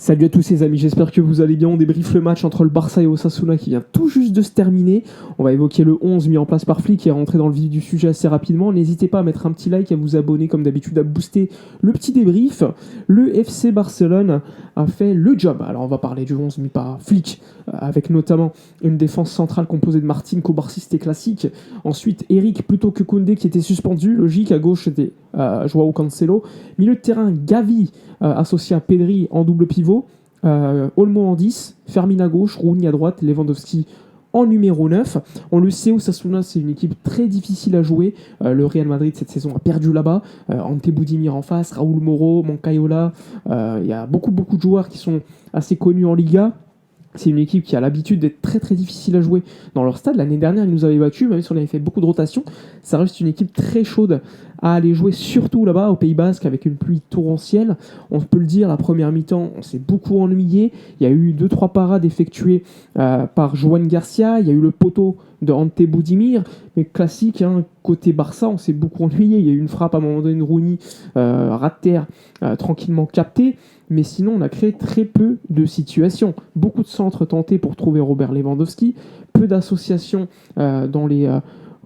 Salut à tous les amis, j'espère que vous allez bien. On débriefe le match entre le Barça et Osasuna qui vient tout juste de se terminer. On va évoquer le 11 mis en place par Flick et rentrer dans le vif du sujet assez rapidement. N'hésitez pas à mettre un petit like, à vous abonner comme d'habitude, à booster le petit débrief. Le FC Barcelone a fait le job. Alors on va parler du 11 mis par Flick, avec notamment une défense centrale composée de Martin, cobarciste et classique. Ensuite Eric plutôt que Koundé qui était suspendu. Logique, à gauche c'était Joao Cancelo. Milieu de terrain, Gavi associé à Pedri en double pivot. Olmo en 10, Fermin à gauche, Rooney à droite, Lewandowski en numéro 9. On le sait, Osasuna, c'est une équipe très difficile à jouer. Le Real Madrid, cette saison, a perdu là-bas. Ante Boudimir en face, Raúl Moro, Moncayola. Il y a beaucoup de joueurs qui sont assez connus en Liga. C'est une équipe qui a l'habitude d'être très très difficile à jouer dans leur stade. L'année dernière, ils nous avaient battus, même si on avait fait beaucoup de rotations. Ça reste une équipe très chaude à aller jouer, surtout là-bas au Pays Basque, avec une pluie torrentielle. On peut le dire, la première mi-temps, on s'est beaucoup ennuyé. Il y a eu 2-3 parades effectuées par Joan Garcia. Il y a eu le poteau de Ante Boudimir. Mais classique, côté Barça, on s'est beaucoup ennuyé. Il y a eu une frappe à un moment donné de Rooney, ras de terre, tranquillement capté. Mais sinon, on a créé très peu de situations. Beaucoup de centres tentés pour trouver Robert Lewandowski, peu d'associations dans les,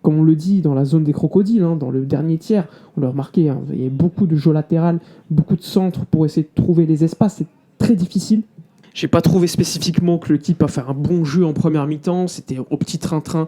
comme on le dit, dans la zone des crocodiles, dans le dernier tiers. On l'a remarqué, il y a beaucoup de jeux latérales, beaucoup de centres pour essayer de trouver les espaces. C'est très difficile. J'ai pas trouvé spécifiquement que l'équipe a fait un bon jeu en première mi-temps, c'était au petit train-train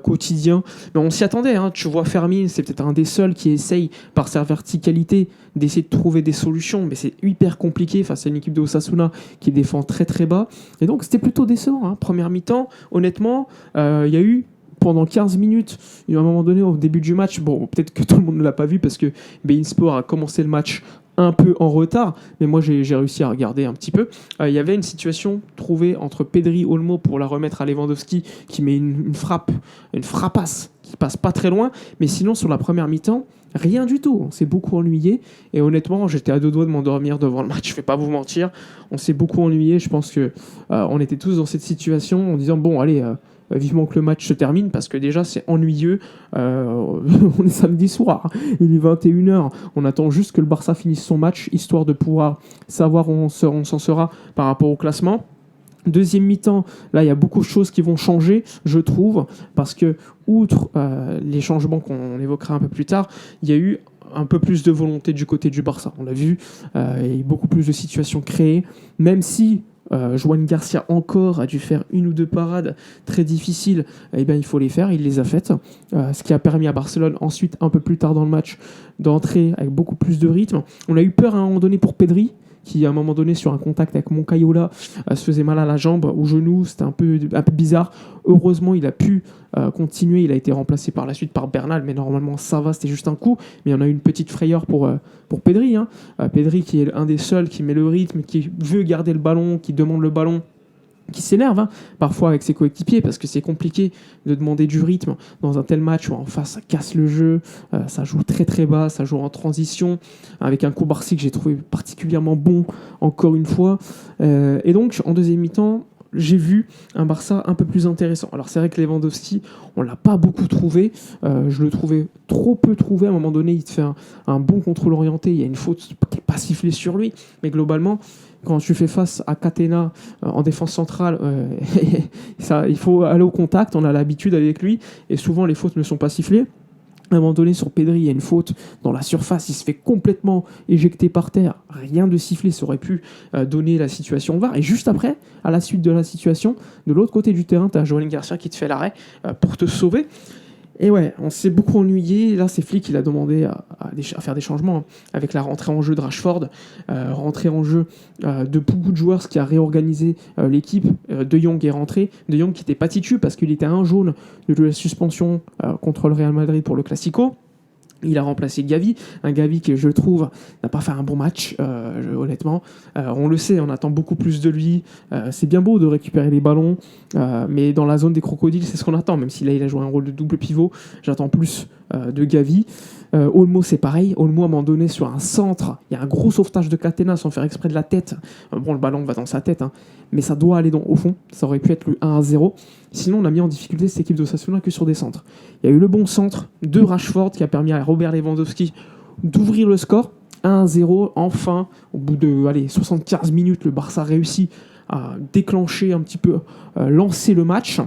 quotidien, mais on s'y attendait, tu vois Fermin, c'est peut-être un des seuls qui essaye par sa verticalité d'essayer de trouver des solutions, mais c'est hyper compliqué face à une équipe de Osasuna qui défend très très bas, et donc c'était plutôt décevant, première mi-temps, honnêtement, il y a eu pendant 15 minutes, à un moment donné au début du match, bon peut-être que tout le monde ne l'a pas vu parce que beIN Sport a commencé le match un peu en retard, mais moi j'ai réussi à regarder un petit peu. Il y avait une situation trouvée entre Pedri et Olmo pour la remettre à Lewandowski qui met une frappasse qui passe pas très loin, mais sinon sur la première mi-temps, rien du tout. On s'est beaucoup ennuyé et honnêtement, j'étais à deux doigts de m'endormir devant le match, je vais pas vous mentir. On s'est beaucoup ennuyé, je pense que on était tous dans cette situation en disant bon allez, vivement que le match se termine parce que déjà c'est ennuyeux. On est samedi soir, il est 21h, on attend juste que le Barça finisse son match histoire de pouvoir savoir où on s'en sera par rapport au classement. Deuxième mi-temps, là il y a beaucoup de choses qui vont changer, je trouve, parce que outre les changements qu'on évoquera un peu plus tard, il y a eu un peu plus de volonté du côté du Barça. On l'a vu, il y a eu beaucoup plus de situations créées, même si Joan Garcia encore a dû faire une ou deux parades très difficiles, il faut les faire, il les a faites, ce qui a permis à Barcelone ensuite un peu plus tard dans le match d'entrer avec beaucoup plus de rythme. On a eu peur à un moment donné pour Pedri qui à un moment donné sur un contact avec Moncayola se faisait mal à la jambe, au genou, c'était un peu bizarre. Heureusement il a pu continuer, il a été remplacé par la suite par Bernal, mais normalement ça va, c'était juste un coup, mais on a eu une petite frayeur pour Pedri, Pedri qui est un des seuls qui met le rythme, qui veut garder le ballon, qui demande le ballon, qui s'énerve parfois avec ses coéquipiers parce que c'est compliqué de demander du rythme dans un tel match où en face ça casse le jeu, ça joue très très bas, ça joue en transition avec un Kubarsi que j'ai trouvé particulièrement bon encore une fois, et donc en deuxième mi-temps j'ai vu un Barça un peu plus intéressant. Alors c'est vrai que Lewandowski, on l'a pas beaucoup trouvé, je le trouvais trop peu trouvé. À un moment donné, il te fait un bon contrôle orienté, il y a une faute qui n'est pas sifflée sur lui, mais globalement, quand tu fais face à Catena en défense centrale, il faut aller au contact, on a l'habitude avec lui, et souvent les fautes ne sont pas sifflées. À un moment donné, sur Pedri, il y a une faute dans la surface, il se fait complètement éjecter par terre, rien de sifflé, ça aurait pu donner la situation VAR. Et juste après, à la suite de la situation, de l'autre côté du terrain, tu as Joan Garcia qui te fait l'arrêt pour te sauver. Et ouais, on s'est beaucoup ennuyé. Là, c'est Flick, il a demandé à faire des changements avec la rentrée en jeu de Rashford, rentrée en jeu de beaucoup de joueurs, ce qui a réorganisé l'équipe. De Jong est rentré. De Jong qui n'était pas titu parce qu'il était un jaune de la suspension contre le Real Madrid pour le Classico. Il a remplacé Gavi, un Gavi qui, je trouve, n'a pas fait un bon match, honnêtement. On le sait, on attend beaucoup plus de lui. C'est bien beau de récupérer les ballons, mais dans la zone des crocodiles, c'est ce qu'on attend. Même si là, il a joué un rôle de double pivot, j'attends plus de Gavi. Olmo, c'est pareil. Olmo, à un moment donné, sur un centre, il y a un gros sauvetage de Catena sans faire exprès de la tête. Bon, le ballon va dans sa tête, mais ça doit aller au fond. Ça aurait pu être le 1-0. Sinon, on a mis en difficulté cette équipe d'Osasuna que sur des centres. Il y a eu le bon centre de Rashford qui a permis à Robert Lewandowski d'ouvrir le score. 1-0, enfin, au bout de 75 minutes, le Barça réussit à déclencher un petit peu, lancer le match.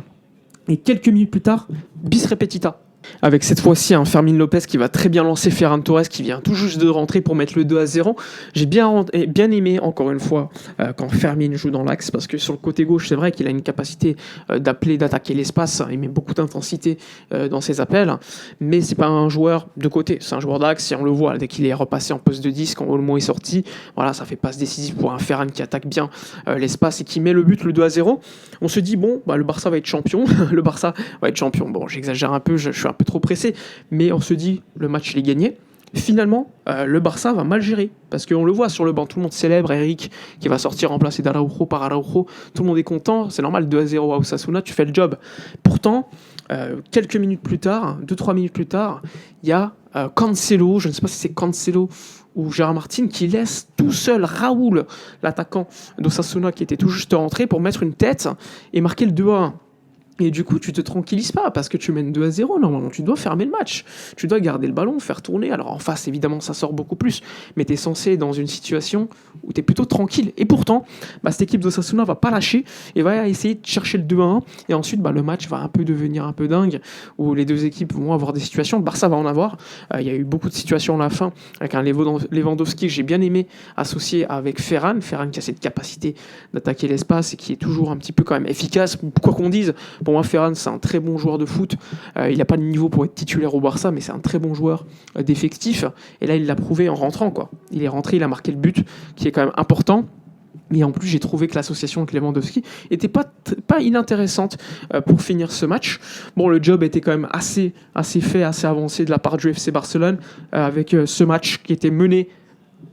Et quelques minutes plus tard, bis repetita. Avec cette fois-ci un Fermin Lopez qui va très bien lancer Ferran Torres qui vient tout juste de rentrer pour mettre le 2-0. J'ai bien aimé, encore une fois, quand Fermin joue dans l'axe, parce que sur le côté gauche, c'est vrai qu'il a une capacité d'appeler, d'attaquer l'espace. Il met beaucoup d'intensité dans ses appels, mais c'est pas un joueur de côté, c'est un joueur d'axe. Et on le voit, dès qu'il est repassé en poste de 10, quand Olmo est sorti, voilà, ça fait passe décisive pour un Ferran qui attaque bien l'espace et qui met le but, le 2-0. On se dit, bon, le Barça va être champion. Le Barça va être champion. Bon, j'exagère un peu, je suis un peu trop pressé, mais on se dit, le match, il est gagné. Finalement, le Barça va mal gérer, parce qu'on le voit sur le banc, tout le monde célèbre Eric, qui va sortir remplacé d'Araujo par Araujo, tout le monde est content, c'est normal, 2-0 à Osasuna, tu fais le job. Pourtant, quelques minutes plus tard, 2-3 minutes plus tard, il y a Cancelo, je ne sais pas si c'est Cancelo ou Gérard Martin, qui laisse tout seul Raoul, l'attaquant d'Osasuna, qui était tout juste rentré, pour mettre une tête et marquer le 2-1. Et du coup, tu te tranquillises pas parce que tu mènes 2-0. Normalement, tu dois fermer le match. Tu dois garder le ballon, faire tourner. Alors en face, évidemment, ça sort beaucoup plus. Mais tu es censé dans une situation où tu es plutôt tranquille. Et pourtant, cette équipe d'Osasuna va pas lâcher et va essayer de chercher le 2-1. Et ensuite, le match va un peu devenir un peu dingue, où les deux équipes vont avoir des situations. Le Barça va en avoir. Il y a eu beaucoup de situations à la fin avec un Lewandowski que j'ai bien aimé associé avec Ferran. Ferran qui a cette capacité d'attaquer l'espace et qui est toujours un petit peu quand même efficace. Quoi qu'on dise, pour moi, Ferran, c'est un très bon joueur de foot. Il n'a pas de niveau pour être titulaire au Barça, mais c'est un très bon joueur d'effectif. Et là, il l'a prouvé en rentrant, quoi. Il est rentré, il a marqué le but, qui est quand même important. Et en plus, j'ai trouvé que l'association avec Lewandowski était pas inintéressante pour finir ce match. Bon, le job était quand même assez fait, assez avancé de la part du FC Barcelone, avec ce match qui était mené.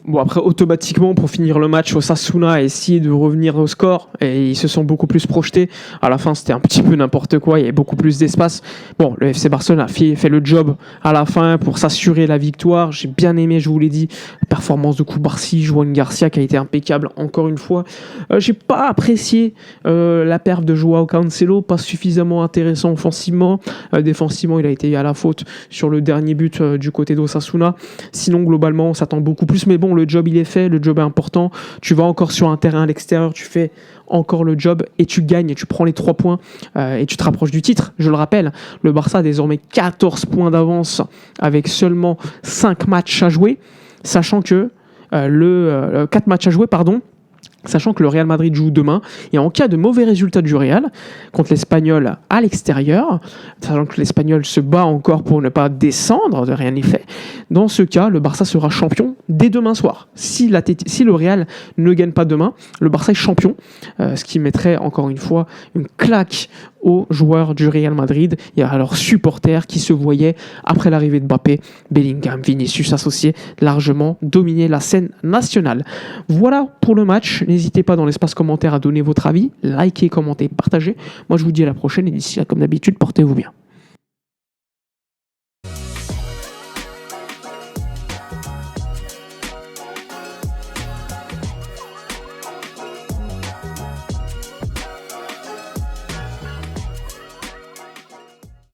Bon, après, automatiquement, pour finir le match, Osasuna a essayé de revenir au score et ils se sont beaucoup plus projetés. À la fin, c'était un petit peu n'importe quoi, il y avait beaucoup plus d'espace. Bon, le FC Barcelone a fait le job à la fin pour s'assurer la victoire. J'ai bien aimé, je vous l'ai dit, la performance de Koubarsi, Joan Garcia qui a été impeccable encore une fois. J'ai pas apprécié la perf de Joao Cancelo, pas suffisamment intéressant offensivement. Défensivement, il a été à la faute sur le dernier but du côté d'Osasuna. Sinon, globalement, on s'attend beaucoup plus. Mais bon, le job il est fait, le job est important, tu vas encore sur un terrain à l'extérieur, tu fais encore le job et tu gagnes, et tu prends les 3 points et tu te rapproches du titre. Je le rappelle, le Barça a désormais 14 points d'avance avec seulement 5 matchs à jouer, sachant que 4 matchs à jouer, sachant que le Real Madrid joue demain, et en cas de mauvais résultat du Real contre l'Espagnol à l'extérieur, sachant que l'Espagnol se bat encore pour ne pas descendre, de rien n'est fait, dans ce cas, le Barça sera champion dès demain soir. Si le Real ne gagne pas demain, le Barça est champion, ce qui mettrait encore une fois une claque aux joueurs du Real Madrid et à leurs supporters qui se voyaient, après l'arrivée de Mbappé, Bellingham, Vinicius associés, largement dominer la scène nationale. Voilà pour le match. N'hésitez pas dans l'espace commentaire à donner votre avis, likez, commentez, partagez. Moi, je vous dis à la prochaine et d'ici là, comme d'habitude, portez-vous bien.